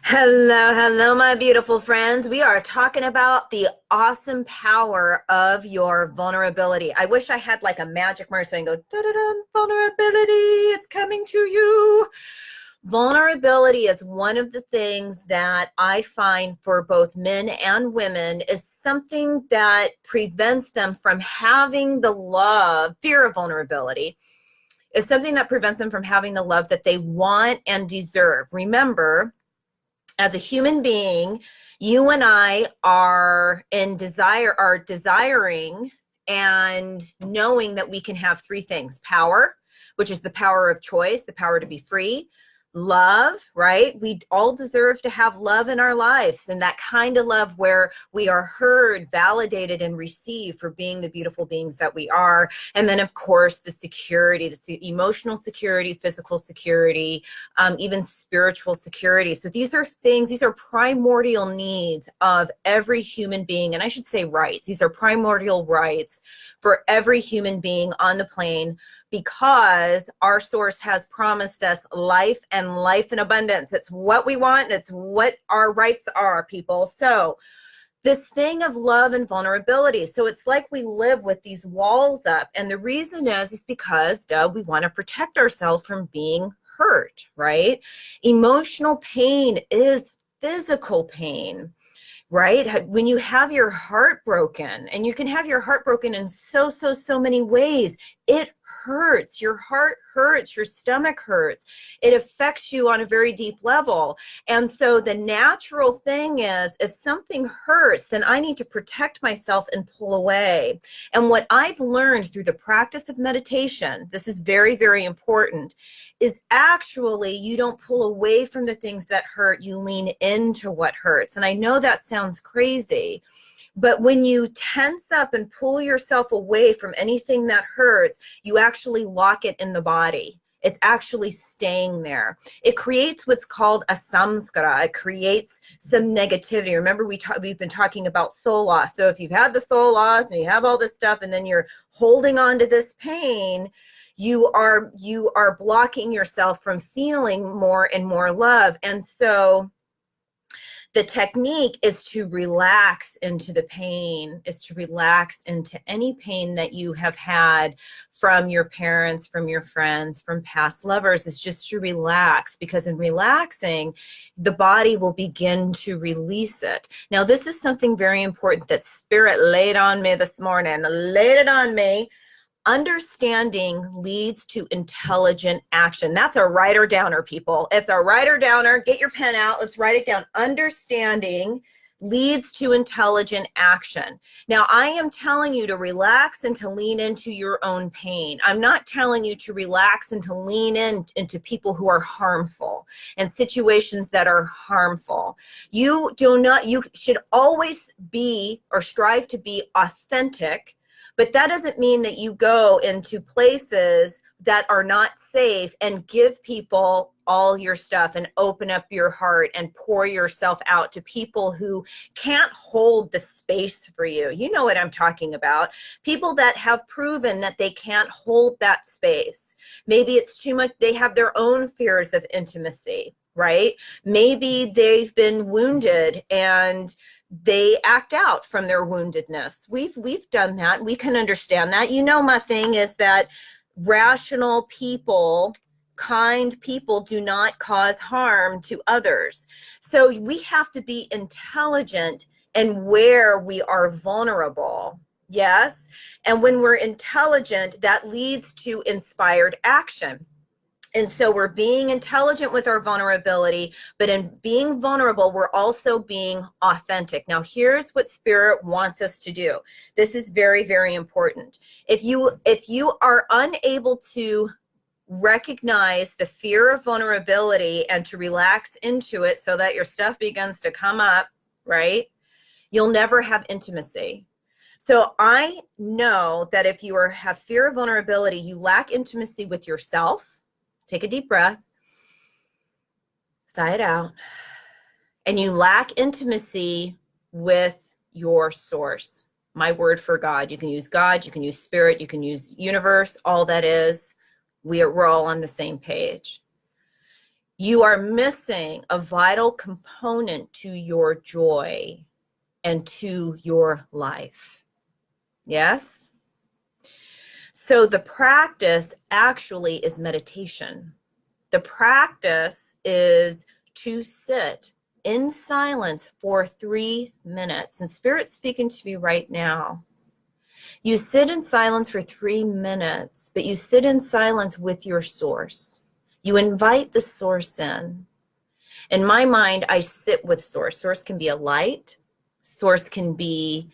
Hello, hello, my beautiful friends. We are talking about the awesome power of your vulnerability. I wish I had like a magic marker so I can go, da-da-da, vulnerability, it's coming to you. Vulnerability is one of the things that I find for both men and women is something that prevents them from having the love. Fear of vulnerability is something that prevents them from having the love that they want and deserve. Remember, as a human being, you and I are desiring and knowing that we can have three things: power, which is the power of choice, the power to be free; love, right? We all deserve to have love in our lives, and that kind of love where we are heard, validated, and received for being the beautiful beings that we are. And then, of course, the security, the emotional security, physical security, even spiritual security. So these are primordial needs of every human being. And I should say rights. These are primordial rights for every human being on the plane, because our source has promised us life and life in abundance. It's what we want, and it's what our rights are, people. So this thing of love and vulnerability. So it's like we live with these walls up. And the reason is because, we want to protect ourselves from being hurt, right? Emotional pain is physical pain, right? When you have your heart broken, and you can have your heart broken in so many ways, it hurts. Your heart hurts, your stomach hurts. It affects you on a very deep level. And so the natural thing is, if something hurts, then I need to protect myself and pull away. And what I've learned through the practice of meditation, this is very important, is actually you don't pull away from the things that hurt, you lean into what hurts. And I know that sounds crazy, but when you tense up and pull yourself away from anything that hurts, you actually lock it in the body. It's actually staying there. It creates what's called a samskara. It creates some negativity. Remember, we've been talking about soul loss. So if you've had the soul loss and you have all this stuff, and then you're holding on to this pain, you are blocking yourself from feeling more and more love. And so the technique is to relax into the pain, is to relax into any pain that you have had from your parents, from your friends, from past lovers, is just to relax, because in relaxing, the body will begin to release it. Now, this is something very important that Spirit laid on me this morning, laid it on me. Understanding leads to intelligent action. That's a writer downer, people. It's a writer downer. Get your pen out. Let's write it down. Understanding leads to intelligent action. Now, I am telling you to relax and to lean into your own pain. I'm not telling you to relax and to lean into people who are harmful and situations that are harmful. You should always be, or strive to be, authentic. But that doesn't mean that you go into places that are not safe and give people all your stuff and open up your heart and pour yourself out to people who can't hold the space for you. You know what I'm talking about. People that have proven that they can't hold that space. Maybe it's too much. They have their own fears of intimacy, right? Maybe they've been wounded and they act out from their woundedness. We've done that. We can understand that. You know, my thing is that rational people, kind people, do not cause harm to others. So we have to be intelligent in where we are vulnerable. Yes. And when we're intelligent, that leads to inspired action. And so we're being intelligent with our vulnerability, but in being vulnerable, we're also being authentic. Now, here's what Spirit wants us to do. This is very important. If you are unable to recognize the fear of vulnerability and to relax into it so that your stuff begins to come up, right? You'll never have intimacy. So I know that if you have fear of vulnerability, you lack intimacy with yourself. Take a deep breath, sigh it out, and you lack intimacy with your source. My word for God. You can use God, you can use Spirit, you can use universe, all that is. We're all on the same page. You are missing a vital component to your joy and to your life. Yes? So the practice actually is meditation. The practice is to sit in silence for 3 minutes. And Spirit's speaking to me right now. You sit in silence for 3 minutes, but you sit in silence with your source. You invite the source in. In my mind, I sit with source. Source can be a light. Source can be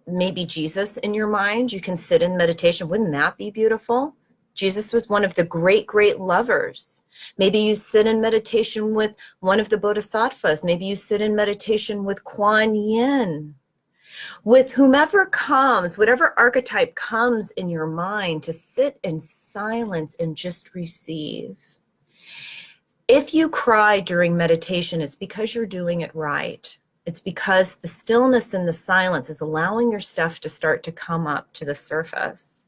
maybe Jesus in your mind. You can sit in meditation. Wouldn't that be beautiful? Jesus was one of the great, great lovers. Maybe you sit in meditation with one of the bodhisattvas. Maybe you sit in meditation with Kuan Yin. With whomever comes, whatever archetype comes in your mind, to sit in silence and just receive. If you cry during meditation, it's because you're doing it right. It's because the stillness and the silence is allowing your stuff to start to come up to the surface.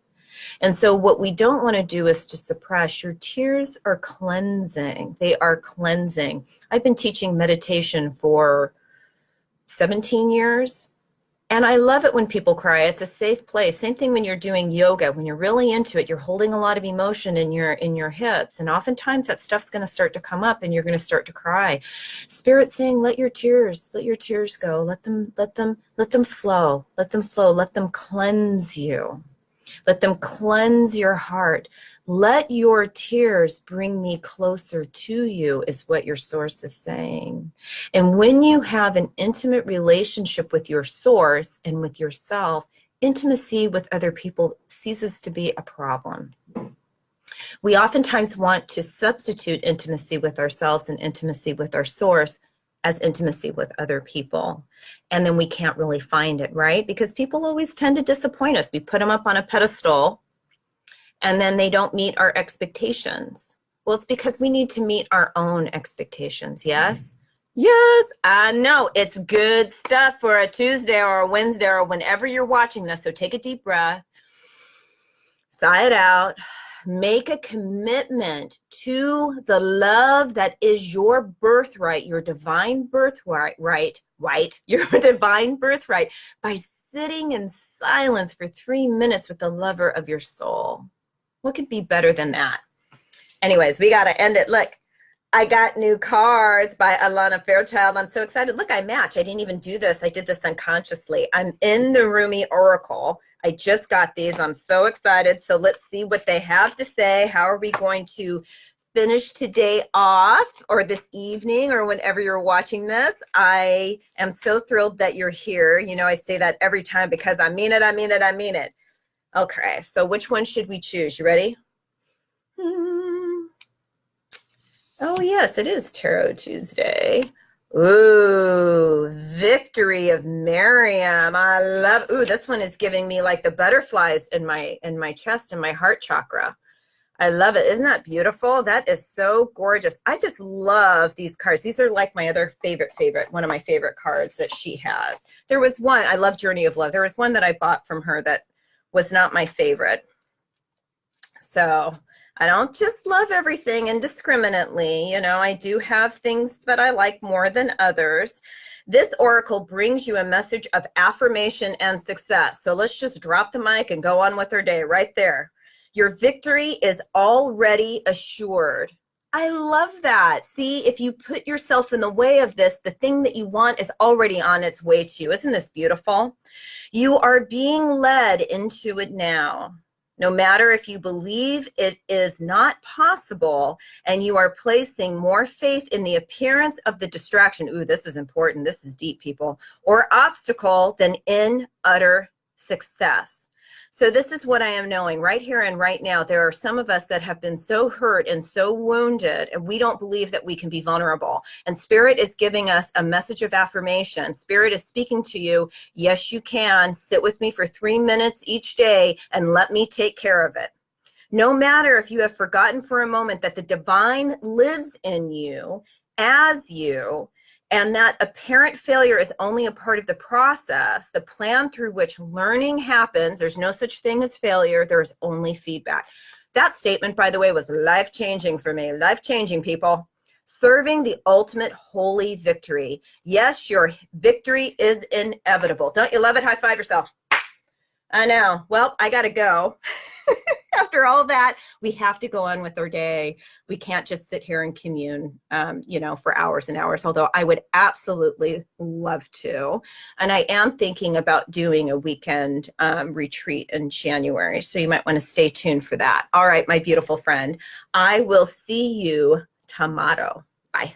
And so what we don't want to do is to suppress. Your tears are cleansing. They are cleansing. I've been teaching meditation for 17 years. And I love it when people cry. It's a safe place. Same thing when you're doing yoga. When you're really into it, you're holding a lot of emotion in your hips. And oftentimes that stuff's going to start to come up and you're going to start to cry. Spirit's saying, let your tears go. Let them flow. Let them flow. Let them cleanse you. Let them cleanse your heart. Let your tears bring me closer to you, is what your source is saying. And when you have an intimate relationship with your source and with yourself, intimacy with other people ceases to be a problem. We oftentimes want to substitute intimacy with ourselves and intimacy with our source as intimacy with other people. And then we can't really find it, right? Because people always tend to disappoint us. We put them up on a pedestal and then they don't meet our expectations. Well, it's because we need to meet our own expectations, yes? Yes, I know. It's good stuff for a Tuesday or a Wednesday or whenever you're watching this. So take a deep breath, sigh it out, make a commitment to the love that is your birthright, your divine birthright, your divine birthright, by sitting in silence for 3 minutes with the lover of your soul. What could be better than that? Anyways, we got to end it. Look, I got new cards by Alana Fairchild. I'm so excited. Look, I match. I didn't even do this. I did this unconsciously. I'm in the Rumi Oracle. I just got these. I'm so excited. So let's see what they have to say. How are we going to finish today off, or this evening, or whenever you're watching this? I am so thrilled that you're here. You know, I say that every time because I mean it, I mean it, I mean it. Okay, so which one should we choose? You ready? Oh, yes, it is Tarot Tuesday. Ooh, Victory of Miriam. I love, ooh, this one is giving me like the butterflies in my chest and my heart chakra. I love it. Isn't that beautiful? That is so gorgeous. I just love these cards. These are like my other favorite, one of my favorite cards that she has. There was one, I love Journey of Love. There was one that I bought from her that was not my favorite. So I don't just love everything indiscriminately. You know, I do have things that I like more than others. This oracle brings you a message of affirmation and success. So let's just drop the mic and go on with our day right there. Your victory is already assured. I love that. See, if you put yourself in the way of this, the thing that you want is already on its way to you. Isn't this beautiful? You are being led into it now. No matter if you believe it is not possible and you are placing more faith in the appearance of the distraction, ooh, this is important, this is deep, people, or obstacle than in utter success. So this is what I am knowing right here and right now. There are some of us that have been so hurt and so wounded, and we don't believe that we can be vulnerable. And Spirit is giving us a message of affirmation. Spirit is speaking to you. Yes, you can. Sit with me for 3 minutes each day and let me take care of it. No matter if you have forgotten for a moment that the divine lives in you as you, and that apparent failure is only a part of the process, the plan through which learning happens. There's no such thing as failure. There's only feedback. That statement, by the way, was life-changing for me. Life-changing, people. Serving the ultimate holy victory. Yes, your victory is inevitable. Don't you love it? High five yourself. I know. Well, I got to go. After all that, we have to go on with our day. We can't just sit here and commune, for hours and hours, although I would absolutely love to. And I am thinking about doing a weekend retreat in January. So you might want to stay tuned for that. All right, my beautiful friend. I will see you tomorrow. Bye.